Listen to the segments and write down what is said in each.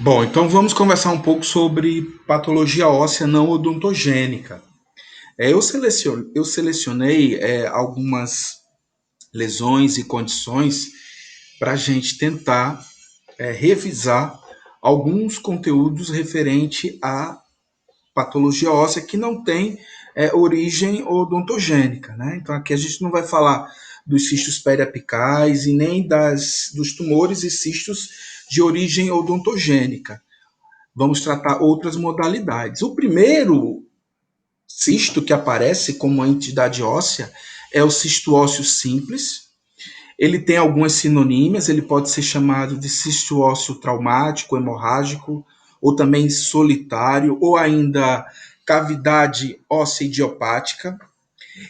Bom, então vamos conversar um pouco sobre patologia óssea não odontogênica. Eu selecionei algumas lesões e condições para a gente tentar revisar alguns conteúdos referente à patologia óssea que não tem origem odontogênica, né? Então aqui a gente não vai falar dos cistos periapicais e nem dos tumores e cistos de origem odontogênica. Vamos tratar outras modalidades. O primeiro cisto que aparece como uma entidade óssea é o cisto ósseo simples. Ele tem algumas sinonímias, ele pode ser chamado de cisto ósseo traumático, hemorrágico, ou também solitário, ou ainda cavidade óssea idiopática.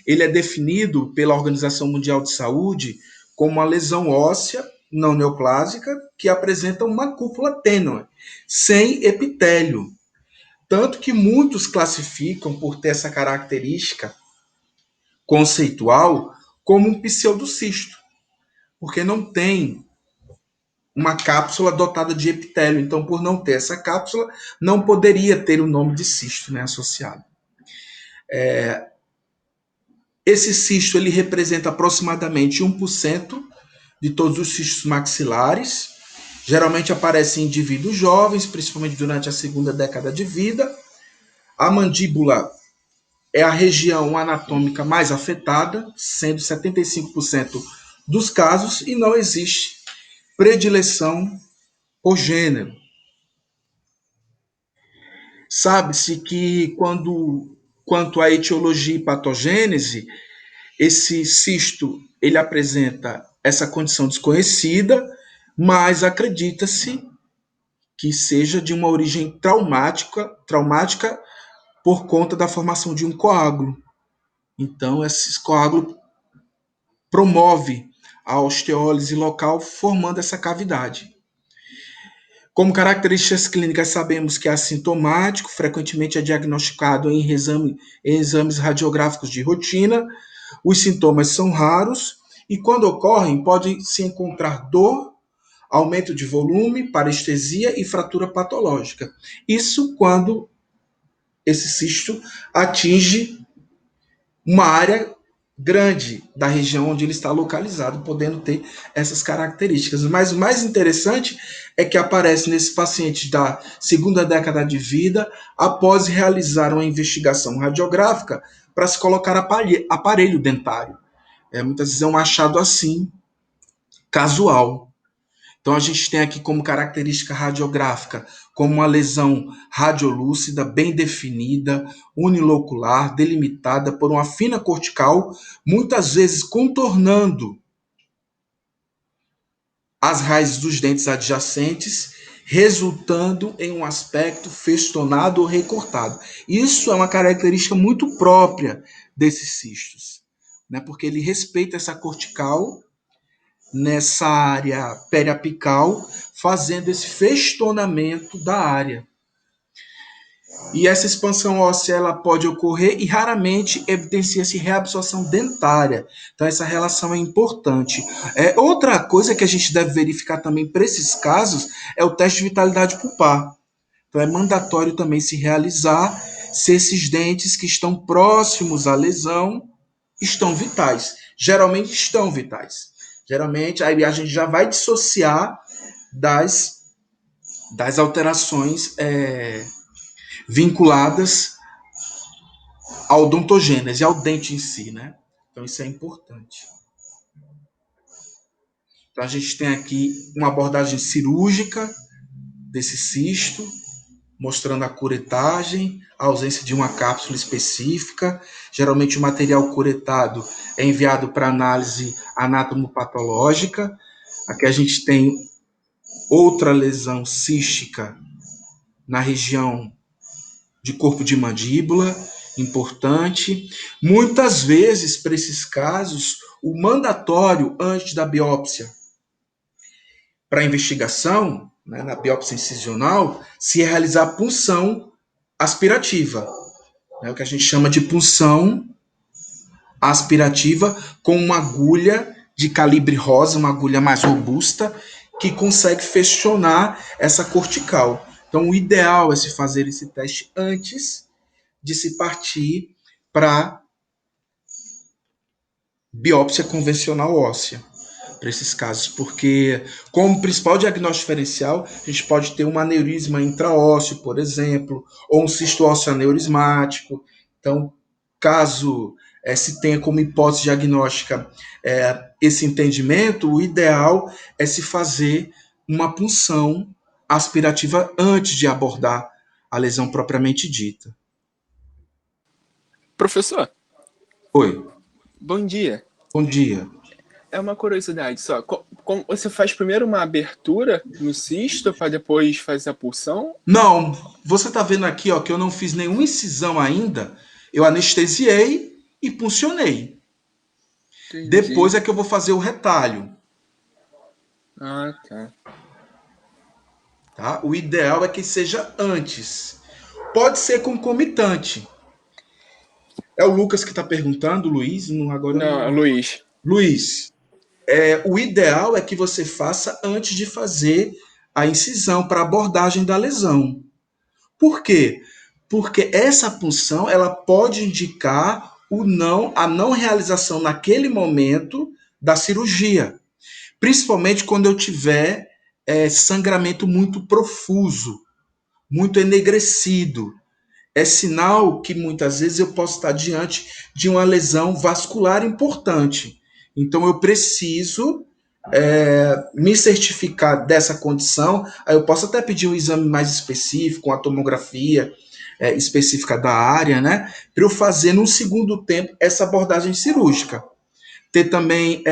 Ele é definido pela Organização Mundial de Saúde como uma lesão óssea não neoplásica que apresenta uma cúpula tênue, sem epitélio. Tanto que muitos classificam por ter essa característica conceitual como um pseudocisto, porque não tem uma cápsula dotada de epitélio. Então, por não ter essa cápsula, não poderia ter o nome de cisto, né, associado. Esse cisto ele representa aproximadamente 1% de todos os cistos maxilares. Geralmente aparece em indivíduos jovens, principalmente durante a segunda década de vida. A mandíbula é a região anatômica mais afetada, sendo 75% dos casos, e não existe predileção por gênero. Sabe-se que quanto à etiologia e patogênese, esse cisto ele apresenta essa condição desconhecida, mas acredita-se que seja de uma origem traumática por conta da formação de um coágulo. Então, esse coágulo promove a osteólise local, formando essa cavidade. Como características clínicas, sabemos que é assintomático, frequentemente é diagnosticado em exames radiográficos de rotina. Os sintomas são raros e, quando ocorrem, pode se encontrar dor, aumento de volume, parestesia e fratura patológica. Isso quando esse cisto atinge uma área grande da região onde ele está localizado, podendo ter essas características. Mas o mais interessante é que aparece nesses pacientes da segunda década de vida, após realizar uma investigação radiográfica para se colocar aparelho dentário. Muitas vezes é um achado assim, casual. Então a gente tem aqui como característica radiográfica como uma lesão radiolúcida, bem definida, unilocular, delimitada por uma fina cortical, muitas vezes contornando as raízes dos dentes adjacentes, resultando em um aspecto festonado ou recortado. Isso é uma característica muito própria desses cistos, né? Porque ele respeita essa cortical nessa área periapical, fazendo esse festonamento da área. E essa expansão óssea ela pode ocorrer e raramente evidencia-se reabsorção dentária. Então, essa relação é importante. Outra coisa que a gente deve verificar também para esses casos é o teste de vitalidade pulpar. Então, é mandatório também se realizar se esses dentes que estão próximos à lesão estão vitais. Geralmente estão vitais. Geralmente, aí a gente já vai dissociar das alterações vinculadas à odontogênese, ao dente em si, né? Então, isso é importante. Então, a gente tem aqui uma abordagem cirúrgica desse cisto, mostrando a curetagem, a ausência de uma cápsula específica. Geralmente, o material curetado é enviado para análise anatomopatológica. Aqui a gente tem outra lesão cística na região de corpo de mandíbula, importante. Muitas vezes, para esses casos, o mandatório antes da biópsia para investigação, né, na biópsia incisional, se realizar a punção aspirativa, né, o que a gente chama de punção aspirativa com uma agulha de calibre rosa, uma agulha mais robusta, que consegue flexionar essa cortical. Então, o ideal é se fazer esse teste antes de se partir para biópsia convencional óssea, para esses casos, porque como principal diagnóstico diferencial, a gente pode ter um aneurisma intraósseo, por exemplo, ou um cisto ósseo aneurismático. Então, caso se tenha como hipótese diagnóstica esse entendimento, o ideal é se fazer uma punção aspirativa antes de abordar a lesão propriamente dita. Professor, Oi, bom dia. bom dia. É uma curiosidade só. Como você faz primeiro uma abertura no cisto para depois fazer a pulsão? Não, você está vendo aqui ó, que eu não fiz nenhuma incisão ainda. Eu anestesiei e puncionei. Depois Entendi. é que eu vou fazer o retalho. Ah, tá. Tá? O ideal é que seja antes. Pode ser concomitante. É o Lucas que está perguntando, Luiz? Não, agora eu Não, não. Luiz. Luiz, o ideal é que você faça antes de fazer a incisão para abordagem da lesão. Por quê? Porque essa punção ela pode indicar a não realização naquele momento da cirurgia, principalmente quando eu tiver sangramento muito profuso, muito enegrecido. É sinal que muitas vezes eu posso estar diante de uma lesão vascular importante. Então eu preciso me certificar dessa condição. Aí eu posso até pedir um exame mais específico, uma tomografia específica da área, né? Para eu fazer num segundo tempo essa abordagem cirúrgica. Ter também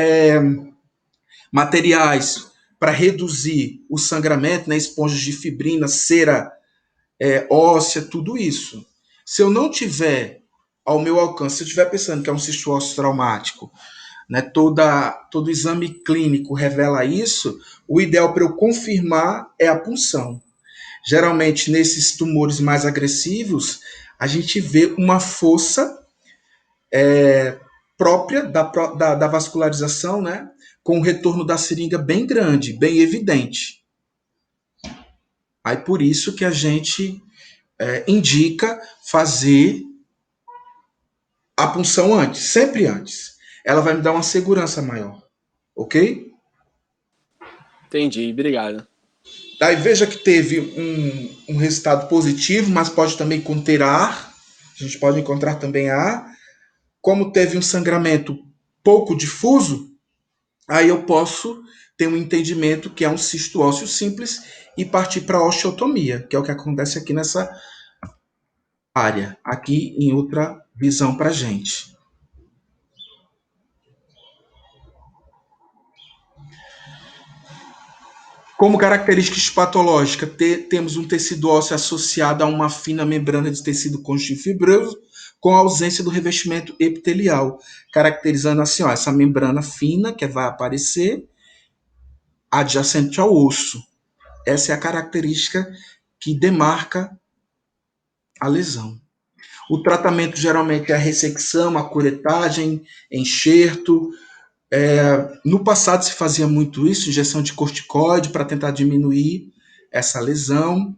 materiais para reduzir o sangramento, né? Esponjas de fibrina, cera óssea, tudo isso. Se eu não tiver ao meu alcance, se eu estiver pensando que é um cisto ósseo traumático, né, todo exame clínico revela isso, o ideal para eu confirmar é a punção. Geralmente, nesses tumores mais agressivos, a gente vê uma força própria da vascularização, né, com o retorno da seringa bem grande, bem evidente. Aí por isso que a gente indica fazer a punção antes, sempre antes. Ela vai me dar uma segurança maior, ok? Entendi, obrigado. Aí veja que teve um resultado positivo, mas pode também conter ar. A gente pode encontrar também ar. Como teve um sangramento pouco difuso, aí eu posso ter um entendimento que é um cisto ósseo simples e partir para a osteotomia, que é o que acontece aqui nessa área, aqui em outra visão para a gente. Como característica patológica, temos um tecido ósseo associado a uma fina membrana de tecido conjuntivo fibroso, com a ausência do revestimento epitelial, caracterizando assim, ó, essa membrana fina que vai aparecer adjacente ao osso. Essa é a característica que demarca a lesão. O tratamento geralmente é a ressecção, a curetagem, enxerto. No passado se fazia muito isso, injeção de corticoide para tentar diminuir essa lesão.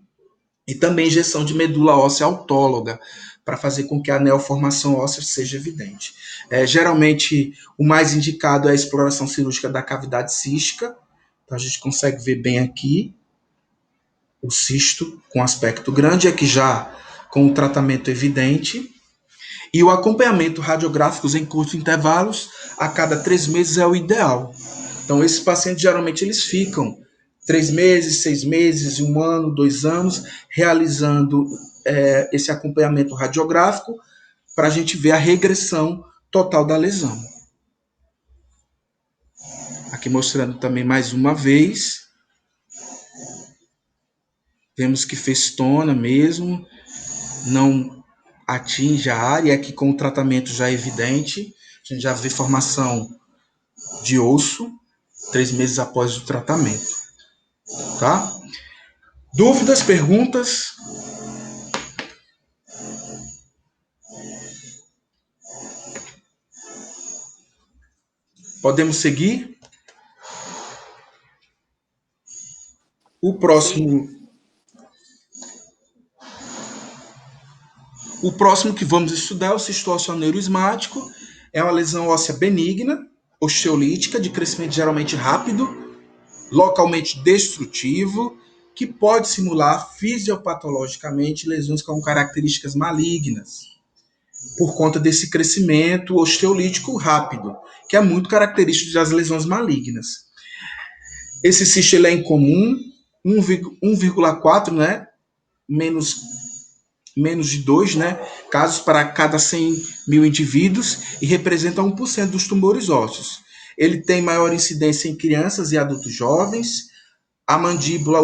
E também injeção de medula óssea autóloga, para fazer com que a neoformação óssea seja evidente. Geralmente, o mais indicado é a exploração cirúrgica da cavidade cística. Então, a gente consegue ver bem aqui o cisto com aspecto grande, aqui já com o tratamento evidente. E o acompanhamento radiográficos em curtos intervalos, a cada 3 meses, é o ideal. Então, esses pacientes geralmente eles ficam 3 meses, 6 meses, 1 ano, 2 anos, realizando esse acompanhamento radiográfico para a gente ver a regressão total da lesão. Aqui mostrando também mais uma vez, vemos que festona mesmo, não atinge a área, e aqui com o tratamento já é evidente, a gente já vê formação de osso 3 meses após o tratamento, tá? Dúvidas, perguntas? Podemos seguir? O Sim. próximo, o próximo que vamos estudar é o cisto neuroismático. É uma lesão óssea benigna, osteolítica, de crescimento geralmente rápido, localmente destrutivo, que pode simular fisiopatologicamente lesões com características malignas, por conta desse crescimento osteolítico rápido, que é muito característico das lesões malignas. Esse cisto ele é incomum, 1,4, né, menos, menos de 2, né, casos para cada 100 mil indivíduos e representa 1% dos tumores ósseos. Ele tem maior incidência em crianças e adultos jovens. A mandíbula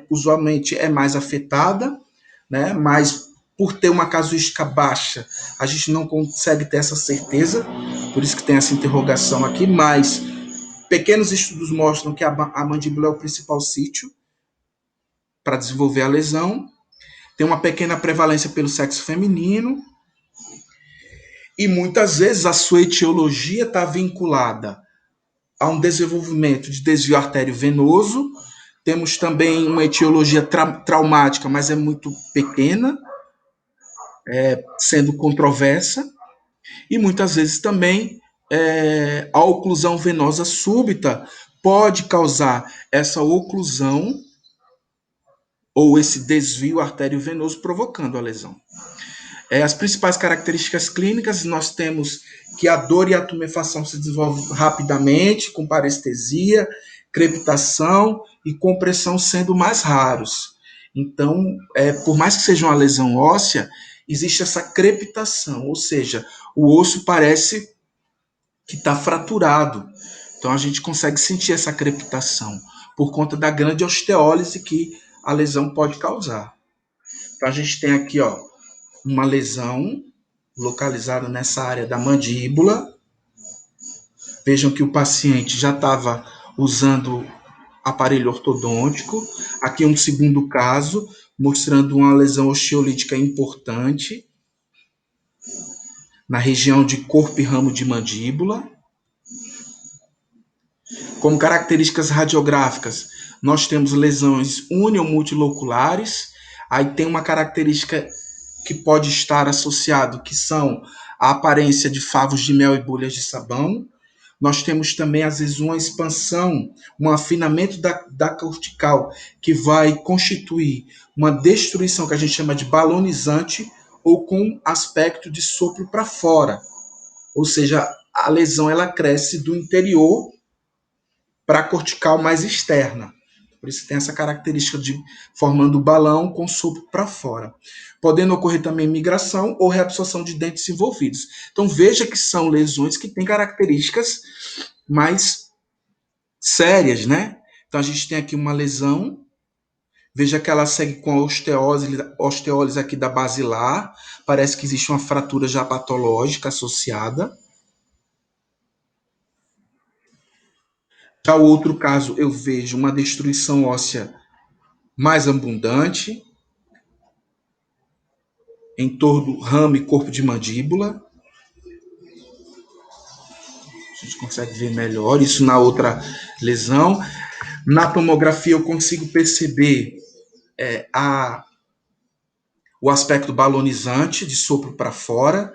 usualmente é mais afetada, né, mas por ter uma casuística baixa, a gente não consegue ter essa certeza, por isso que tem essa interrogação aqui, mas pequenos estudos mostram que a mandíbula é o principal sítio para desenvolver a lesão. Tem uma pequena prevalência pelo sexo feminino e muitas vezes a sua etiologia está vinculada a um desenvolvimento de desvio artério venoso. Temos também uma etiologia traumática, mas é muito pequena, sendo controversa. E muitas vezes também a oclusão venosa súbita pode causar essa oclusão ou esse desvio artério venoso provocando a lesão. As principais características clínicas, nós temos que a dor e a tumefação se desenvolvem rapidamente, com parestesia, crepitação e compressão sendo mais raros. Então, por mais que seja uma lesão óssea, existe essa crepitação, ou seja, o osso parece que está fraturado. Então, a gente consegue sentir essa crepitação por conta da grande osteólise que a lesão pode causar. Então, a gente tem aqui, ó, uma lesão localizada nessa área da mandíbula. Vejam que o paciente já estava usando aparelho ortodôntico. Aqui um segundo caso, mostrando uma lesão osteolítica importante na região de corpo e ramo de mandíbula. Como características radiográficas, nós temos lesões uni ou multiloculares. Aí tem uma característica que pode estar associado, que são a aparência de favos de mel e bolhas de sabão. Nós temos também, às vezes, uma expansão, um afinamento da cortical, que vai constituir uma destruição que a gente chama de balonizante ou com aspecto de sopro para fora. Ou seja, a lesão ela cresce do interior para a cortical mais externa. Por isso tem essa característica de formando o balão com sopro para fora. Podendo ocorrer também migração ou reabsorção de dentes envolvidos. Então veja que são lesões que têm características mais sérias, né? Então a gente tem aqui uma lesão, veja que ela segue com a osteólise aqui da basilar, parece que existe uma fratura já patológica associada. Já o outro caso, eu vejo uma destruição óssea mais abundante, em torno do ramo e corpo de mandíbula. A gente consegue ver melhor isso na outra lesão. Na tomografia eu consigo perceber o aspecto balonizante, de sopro para fora.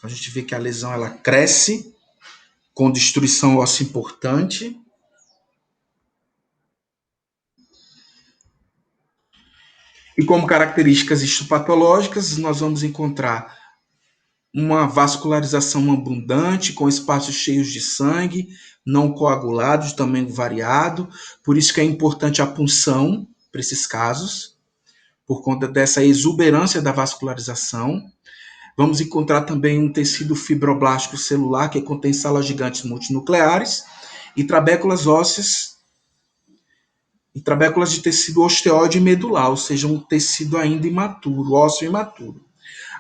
A gente vê que a lesão ela cresce com destruição óssea importante. E como características histopatológicas, nós vamos encontrar uma vascularização abundante, com espaços cheios de sangue, não coagulado, de tamanho variado. Por isso que é importante a punção para esses casos, por conta dessa exuberância da vascularização. Vamos encontrar também um tecido fibroblástico celular que contém salas gigantes multinucleares e trabéculas ósseas e trabéculas de tecido osteoide e medular, ou seja, um tecido ainda imaturo, ósseo imaturo.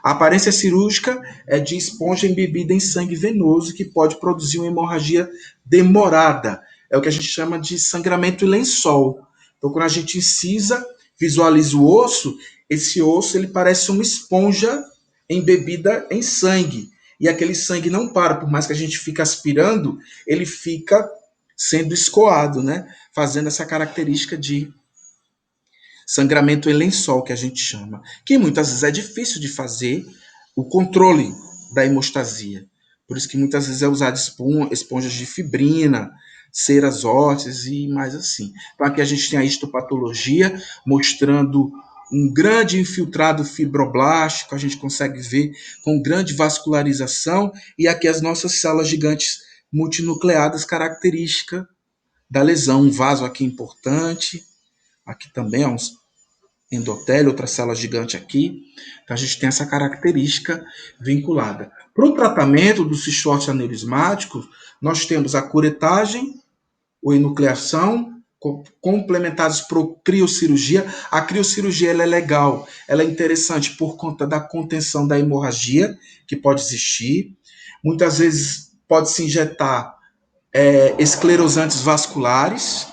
A aparência cirúrgica é de esponja embebida em sangue venoso que pode produzir uma hemorragia demorada. É o que a gente chama de sangramento em lençol. Então, quando a gente incisa, visualiza o osso, esse osso ele parece uma esponja embebida em sangue. E aquele sangue não para, por mais que a gente fique aspirando, ele fica sendo escoado, né? Fazendo essa característica de sangramento em lençol, que a gente chama, que muitas vezes é difícil de fazer o controle da hemostasia. Por isso que muitas vezes é usado esponjas de fibrina, ceras ósseas e mais assim. Então aqui a gente tem a histopatologia mostrando um grande infiltrado fibroblástico, a gente consegue ver com grande vascularização, e aqui as nossas células gigantes multinucleadas, característica da lesão. Um vaso aqui importante, aqui também é um endotélio, outra célula gigante aqui. Então a gente tem essa característica vinculada. Para o tratamento do cistote aneurismático, nós temos a curetagem ou enucleação, complementados por criocirurgia. A criocirurgia ela é legal, ela é interessante por conta da contenção da hemorragia que pode existir. Muitas vezes pode se injetar esclerosantes vasculares,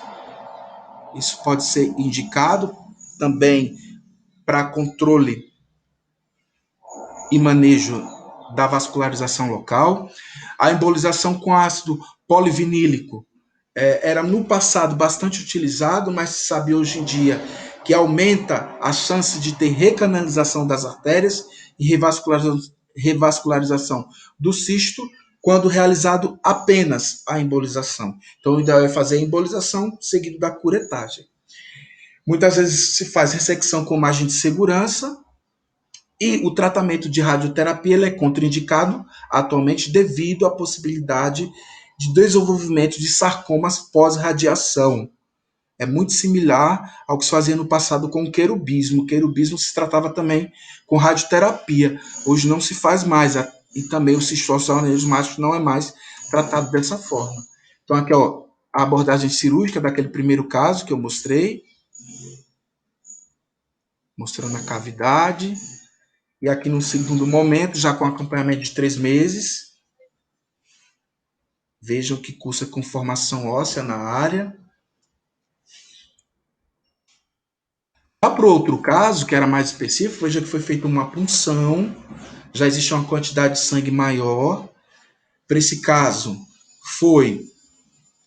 isso pode ser indicado também para controle e manejo da vascularização local. A embolização com ácido polivinílico era no passado bastante utilizado, mas se sabe hoje em dia que aumenta a chance de ter recanalização das artérias e revascularização do cisto quando realizado apenas a embolização. Então, o ideal é fazer a embolização seguido da curetagem. Muitas vezes se faz ressecção com margem de segurança, e o tratamento de radioterapia ele é contraindicado atualmente devido à possibilidade de desenvolvimento de sarcomas pós-radiação. É muito similar ao que se fazia no passado com o querubismo. O querubismo se tratava também com radioterapia. Hoje não se faz mais. E também o cistose aneurismático não é mais tratado dessa forma. Então aqui, ó, a abordagem cirúrgica daquele primeiro caso que eu mostrei, mostrando a cavidade. E aqui no segundo momento, já com acompanhamento de 3 meses, vejam que cursa com formação óssea na área. Já para o outro caso, que era mais específico, veja que foi feita uma punção, já existe uma quantidade de sangue maior. Para esse caso, foi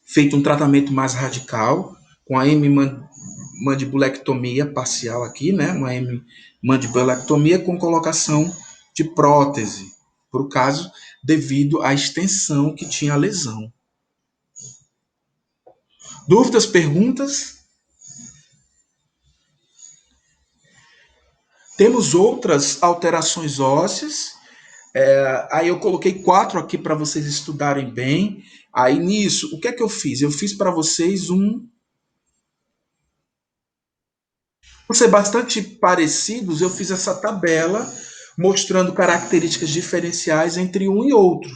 feito um tratamento mais radical, com a hemimandibulectomia parcial aqui, né? Uma hemimandibulectomia com colocação de prótese, para o caso, devido à extensão que tinha a lesão. Dúvidas, perguntas? Temos outras alterações ósseas. Aí eu coloquei 4 aqui para vocês estudarem bem. Aí nisso, o que é que eu fiz? Eu fiz para vocês por ser bastante parecidos, eu fiz essa tabela mostrando características diferenciais entre um e outro,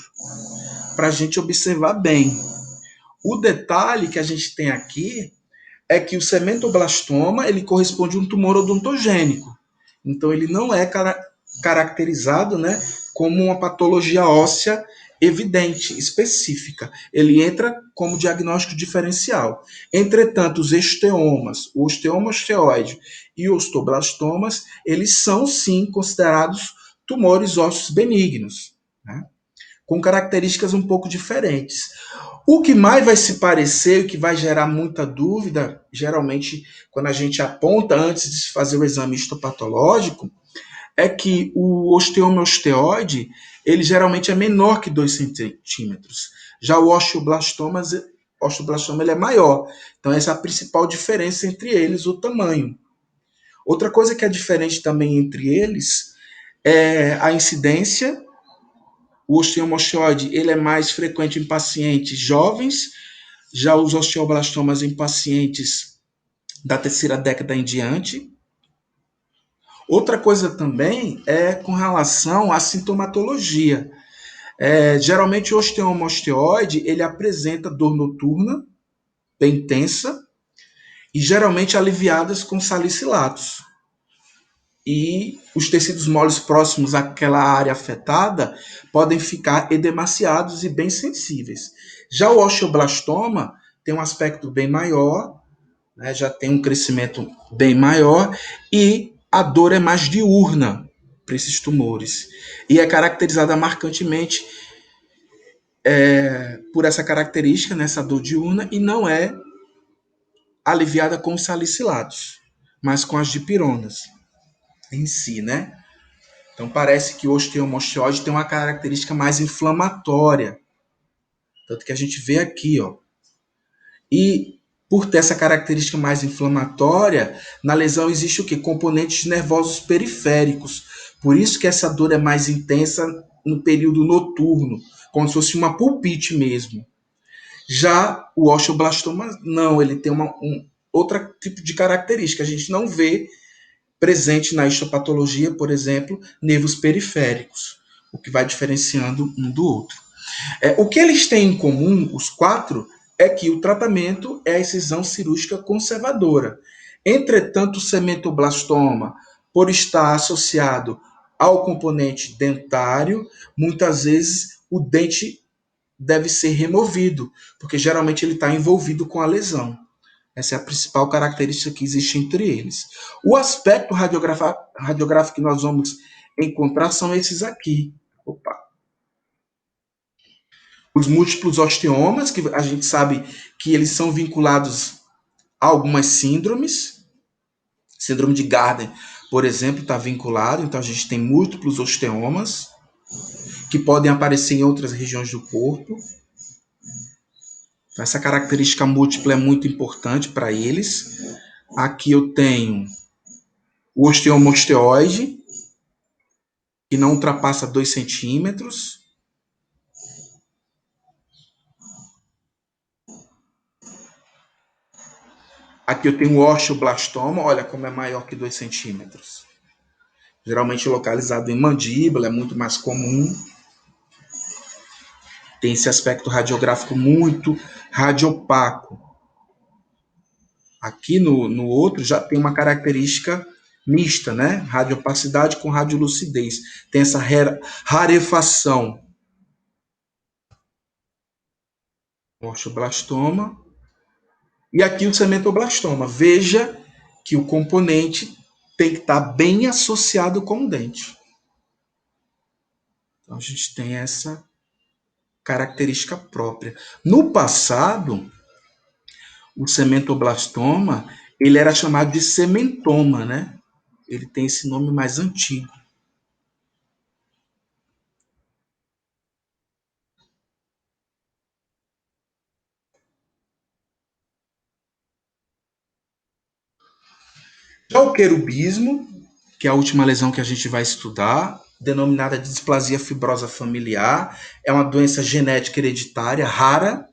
para a gente observar bem. O detalhe que a gente tem aqui é que o cementoblastoma ele corresponde a um tumor odontogênico. Então ele não é caracterizado, né, como uma patologia óssea evidente, específica. Ele entra como diagnóstico diferencial. Entretanto, os osteomas, o osteoma osteoide e os osteoblastomas, eles são sim considerados tumores ósseos benignos, né, com características um pouco diferentes. O que mais vai se parecer, o que vai gerar muita dúvida, geralmente quando a gente aponta antes de se fazer o exame histopatológico, é que o osteoma osteoide, ele geralmente é menor que 2 centímetros. Já o osteoblastoma ele é maior. Então essa é a principal diferença entre eles, o tamanho. Outra coisa que é diferente também entre eles é a incidência. O osteoma osteoide ele é mais frequente em pacientes jovens, já os osteoblastomas em pacientes da terceira década em diante. Outra coisa também é com relação à sintomatologia. Geralmente o osteoma osteoide ele apresenta dor noturna, bem intensa, e geralmente aliviadas com salicilatos. E os tecidos moles próximos àquela área afetada podem ficar edemaciados e bem sensíveis. Já o osteoblastoma tem um aspecto bem maior, né, já tem um crescimento bem maior e a dor é mais diurna para esses tumores. E é caracterizada marcantemente por essa característica, nessa dor diurna, e não é aliviada com salicilatos. mas com as dipironas em si, né? Então parece que o osteomosteoide tem uma característica mais inflamatória, tanto que a gente vê aqui, ó. E por ter essa característica mais inflamatória, na lesão existe o que? Componentes nervosos periféricos. Por isso que essa dor é mais intensa no período noturno, como se fosse uma pulpite mesmo. Já o osteoblastoma, não, ele tem outro tipo de característica. A gente não vê presente na histopatologia, por exemplo, nervos periféricos, o que vai diferenciando um do outro. O que eles têm em comum, os quatro, é que o tratamento é a excisão cirúrgica conservadora. Entretanto, o cementoblastoma, por estar associado ao componente dentário, muitas vezes o dente deve ser removido, porque geralmente ele está envolvido com a lesão. Essa é a principal característica que existe entre eles. O aspecto radiográfico que nós vamos encontrar são esses aqui. Opa. Os múltiplos osteomas, que a gente sabe que eles são vinculados a algumas síndromes. Síndrome de Gardner, por exemplo, está vinculado, então a gente tem múltiplos osteomas que podem aparecer em outras regiões do corpo. Essa característica múltipla é muito importante para eles. Aqui eu tenho o osteomosteoide, que não ultrapassa 2 centímetros. Aqui eu tenho o osteoblastoma, olha como é maior que 2 centímetros. Geralmente localizado em mandíbula, é muito mais comum. Tem esse aspecto radiográfico muito radiopaco. Aqui no outro já tem uma característica mista, né? Radiopacidade com radiolucidez. Tem essa rarefação. Osteoblastoma. E aqui o cementoblastoma. Veja que o componente tem que estar bem associado com o dente. Então a gente tem essa característica própria. No passado, o cementoblastoma, ele era chamado de cementoma, né? Ele tem esse nome mais antigo. Já o querubismo, que é a última lesão que a gente vai estudar, denominada de displasia fibrosa familiar, é uma doença genética hereditária rara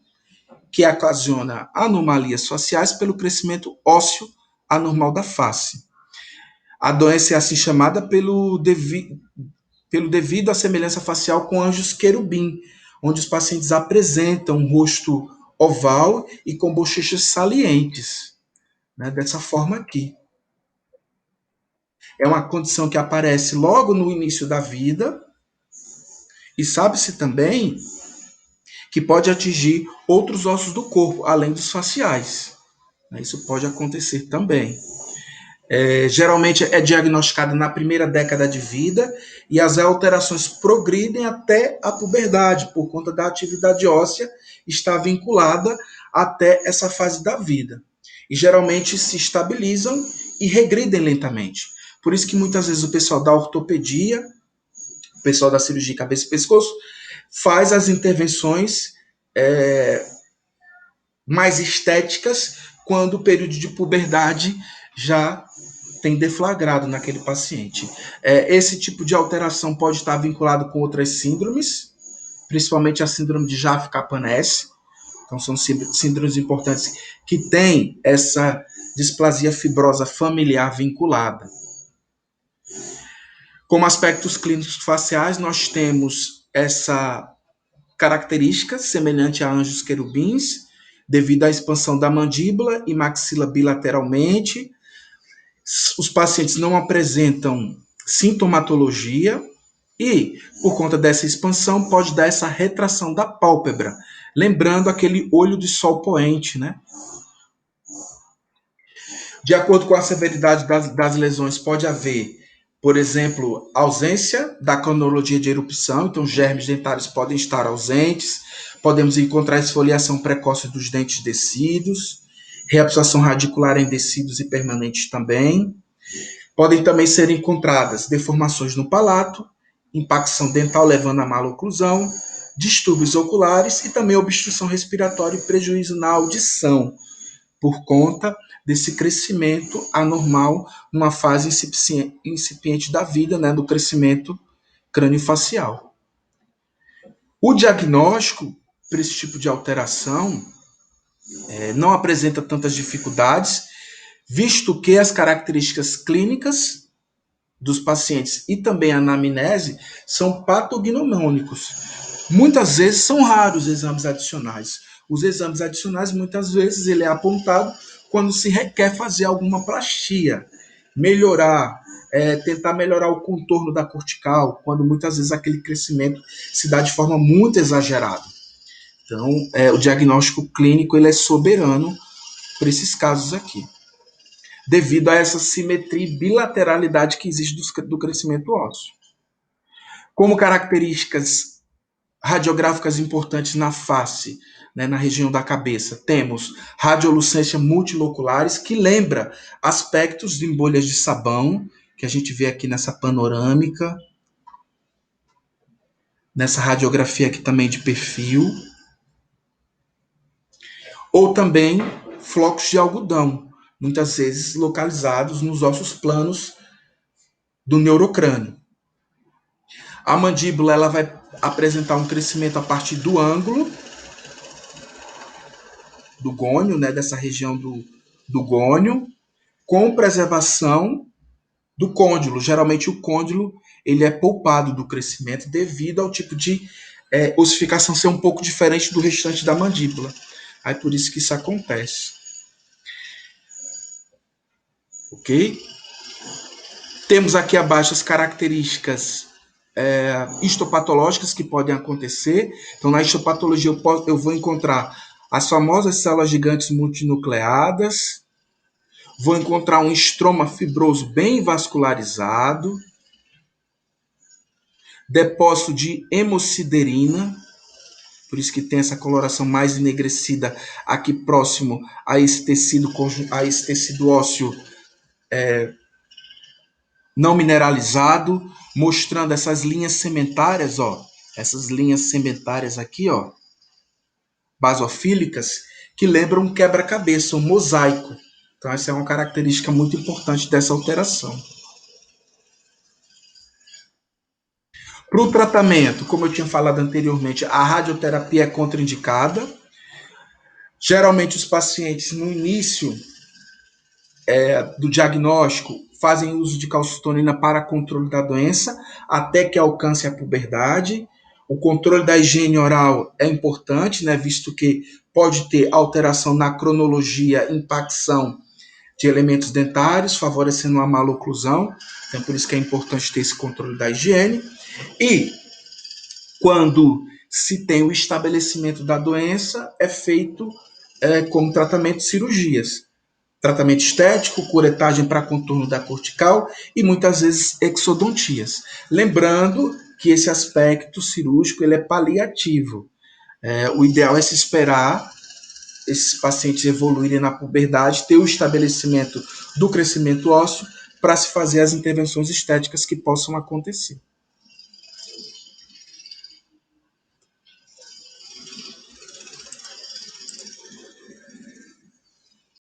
que ocasiona anomalias faciais pelo crescimento ósseo anormal da face. A doença é assim chamada pelo devido à semelhança facial com anjos querubim, onde os pacientes apresentam um rosto oval e com bochechas salientes, né, dessa forma aqui. É uma condição que aparece logo no início da vida e sabe-se também que pode atingir outros ossos do corpo, além dos faciais. Isso pode acontecer também. Geralmente é diagnosticada na primeira década de vida e as alterações progridem até a puberdade, por conta da atividade óssea estar vinculada até essa fase da vida. E geralmente se estabilizam e regridem lentamente. Por isso que muitas vezes o pessoal da ortopedia, o pessoal da cirurgia de cabeça e pescoço, faz as intervenções mais estéticas quando o período de puberdade já tem deflagrado naquele paciente. Esse tipo de alteração pode estar vinculado com outras síndromes, principalmente a síndrome de Jaffe-Capannese. Então, são síndromes importantes que têm essa displasia fibrosa familiar vinculada. Como aspectos clínicos faciais, nós temos essa característica semelhante a anjos querubins, devido à expansão da mandíbula e maxila bilateralmente. Os pacientes não apresentam sintomatologia e, por conta dessa expansão, pode dar essa retração da pálpebra, lembrando aquele olho de sol poente, né? De acordo com a severidade das lesões, pode haver, por exemplo, ausência da cronologia de erupção, então germes dentários podem estar ausentes, podemos encontrar esfoliação precoce dos dentes descidos, reabsorção radicular em tecidos e permanentes também. Podem também ser encontradas deformações no palato, impacção dental levando à maloclusão, distúrbios oculares e também obstrução respiratória e prejuízo na audição, por conta desse crescimento anormal numa fase incipiente da vida, né, do crescimento craniofacial. O diagnóstico para esse tipo de alteração não apresenta tantas dificuldades, visto que as características clínicas dos pacientes e também a anamnese são patognomônicos. Muitas vezes são raros exames adicionais. Os exames adicionais, muitas vezes, ele é apontado quando se requer fazer alguma plastia, melhorar, tentar melhorar o contorno da cortical, quando muitas vezes aquele crescimento se dá de forma muito exagerada. Então, o diagnóstico clínico ele é soberano para esses casos aqui, devido a essa simetria e bilateralidade que existe do crescimento ósseo. Como características radiográficas importantes na face, né, na região da cabeça, temos radiolucência multiloculares, que lembra aspectos de bolhas de sabão, que a gente vê aqui nessa panorâmica, nessa radiografia aqui também de perfil, ou também flocos de algodão, muitas vezes localizados nos ossos planos do neurocrânio. A mandíbula ela vai apresentar um crescimento a partir do ângulo do gônio, né, dessa região do gônio, com preservação do côndilo. Geralmente o côndilo ele é poupado do crescimento devido ao tipo de ossificação ser um pouco diferente do restante da mandíbula. Aí por isso que isso acontece. Ok? Temos aqui abaixo as características histopatológicas que podem acontecer. Então, na histopatologia, eu vou encontrar as famosas células gigantes multinucleadas, vou encontrar um estroma fibroso bem vascularizado, depósito de hemosiderina, por isso que tem essa coloração mais enegrecida aqui próximo a esse tecido ósseo não mineralizado, mostrando essas linhas sementárias, ó, essas linhas sementárias aqui, ó, basofílicas, que lembram um quebra-cabeça, um mosaico. Então essa é uma característica muito importante dessa alteração. Para o tratamento, como eu tinha falado anteriormente, a radioterapia é contraindicada. Geralmente os pacientes no início do diagnóstico fazem uso de calcitonina para controle da doença até que alcance a puberdade. O controle da higiene oral é importante, né, visto que pode ter alteração na cronologia, impacção de elementos dentários, favorecendo a maloclusão. Então, por isso que é importante ter esse controle da higiene. E quando se tem o estabelecimento da doença, é feito como tratamento de cirurgias. Tratamento estético, curetagem para contorno da cortical e muitas vezes exodontias. Lembrando que esse aspecto cirúrgico ele é paliativo. O ideal é se esperar esses pacientes evoluírem na puberdade, ter o estabelecimento do crescimento ósseo para se fazer as intervenções estéticas que possam acontecer.